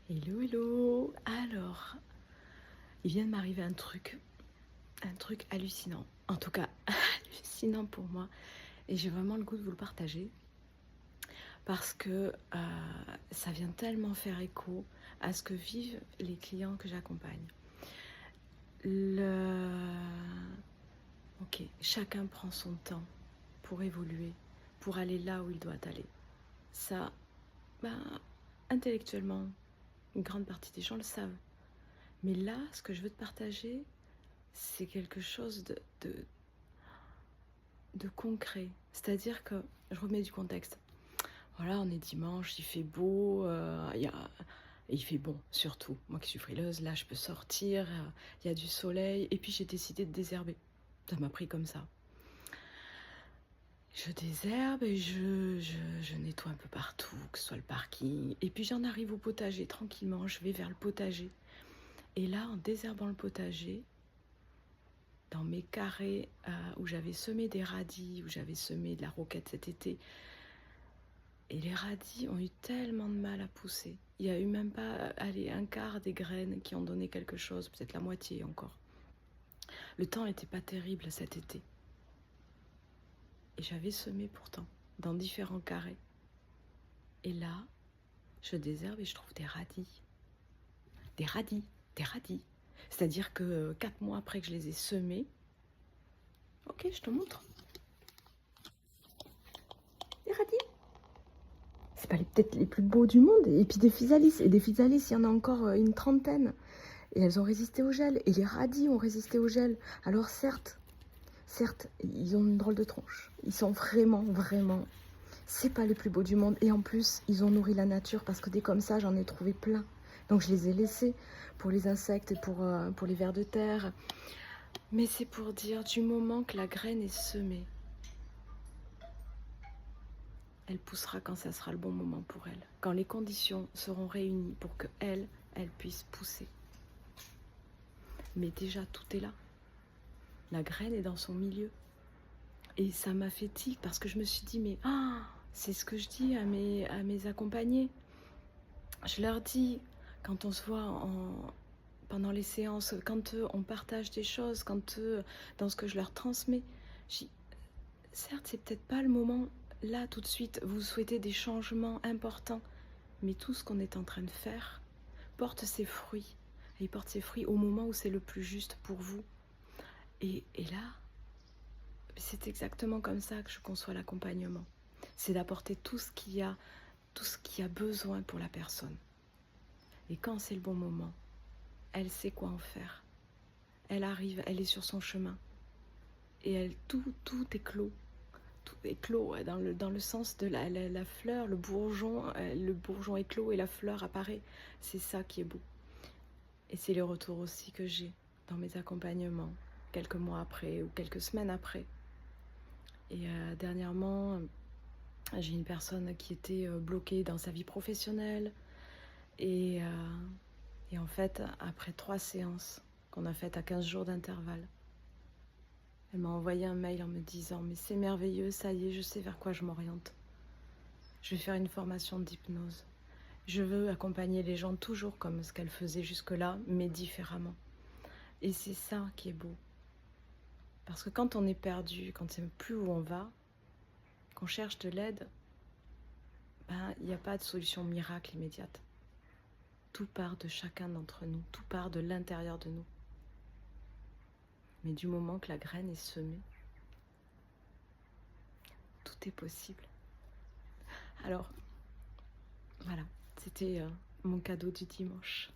Hello, hello. Alors, il vient de m'arriver un truc hallucinant. En tout cas, hallucinant pour moi. Et j'ai vraiment le goût de vous le partager. Parce que ça vient tellement faire écho à ce que vivent les clients que j'accompagne. Ok, chacun prend son temps pour évoluer, pour aller là où il doit aller. Ça, ben, intellectuellement, une grande partie des gens le savent. Mais là, ce que je veux te partager, c'est quelque chose de concret. C'est-à-dire que, je remets du contexte. Voilà, on est dimanche, il fait beau, il fait bon, surtout. Moi qui suis frileuse, là, je peux sortir, il y a du soleil. Et puis, j'ai décidé de désherber. Ça m'a pris comme ça. Je désherbe et je nettoie un peu partout, que ce soit le parking. Et puis, j'en arrive au potager, tranquillement. Je vais vers le potager. Et là, en désherbant le potager, dans mes carrés où j'avais semé des radis, où j'avais semé de la roquette cet été, et les radis ont eu tellement de mal à pousser. Il n'y a eu même pas, un quart des graines qui ont donné quelque chose, peut-être la moitié encore. Le temps n'était pas terrible cet été. Et j'avais semé pourtant, dans différents carrés. Et là, je désherbe et je trouve des radis. Des radis, des radis. C'est-à-dire que 4 mois après que je les ai semés, ok, je te montre. Des radis. C'est pas peut-être les plus beaux du monde. Et puis des physalis. Et des physalis, il y en a encore une trentaine. Et elles ont résisté au gel. Et les radis ont résisté au gel. Alors certes, ils ont une drôle de tronche. Ils sont vraiment... C'est pas les plus beaux du monde. Et en plus, ils ont nourri la nature. Parce que des comme ça, j'en ai trouvé plein. Donc je les ai laissés pour les insectes et pour les vers de terre. Mais c'est pour dire, du moment que la graine est semée, elle poussera quand ça sera le bon moment pour elle. Quand les conditions seront réunies pour qu'elle puisse pousser. Mais déjà, tout est là. La graine est dans son milieu. Et ça m'a fait tic parce que je me suis dit, mais c'est ce que je dis à mes accompagnés. Je leur dis, quand on se voit pendant les séances, quand on partage des choses, dans ce que je leur transmets, je dis, certes, c'est peut-être pas le moment, là, tout de suite, vous souhaitez des changements importants, mais tout ce qu'on est en train de faire porte ses fruits. Et il porte ses fruits au moment où c'est le plus juste pour vous. Et là, c'est exactement comme ça que je conçois l'accompagnement. C'est d'apporter tout ce qu'il y a besoin pour la personne. Et quand c'est le bon moment, elle sait quoi en faire. Elle arrive, elle est sur son chemin. Et tout est clos. Tout est clos dans le sens de la fleur, le bourgeon est clos et la fleur apparaît. C'est ça qui est beau. Et c'est les retours aussi que j'ai dans mes accompagnements, quelques mois après ou quelques semaines après. Et dernièrement, j'ai une personne qui était bloquée dans sa vie professionnelle. Et en fait, après 3 séances qu'on a faites à 15 jours d'intervalle, elle m'a envoyé un mail en me disant « Mais c'est merveilleux, ça y est, je sais vers quoi je m'oriente. Je vais faire une formation d'hypnose. Je veux accompagner les gens toujours comme ce qu'elle faisait jusque-là, mais différemment. » Et c'est ça qui est beau. Parce que quand on est perdu, quand on ne sait plus où on va, qu'on cherche de l'aide, il n'y a pas de solution miracle immédiate. Tout part de chacun d'entre nous, tout part de l'intérieur de nous. Mais du moment que la graine est semée, tout est possible. Alors, voilà, c'était mon cadeau du dimanche.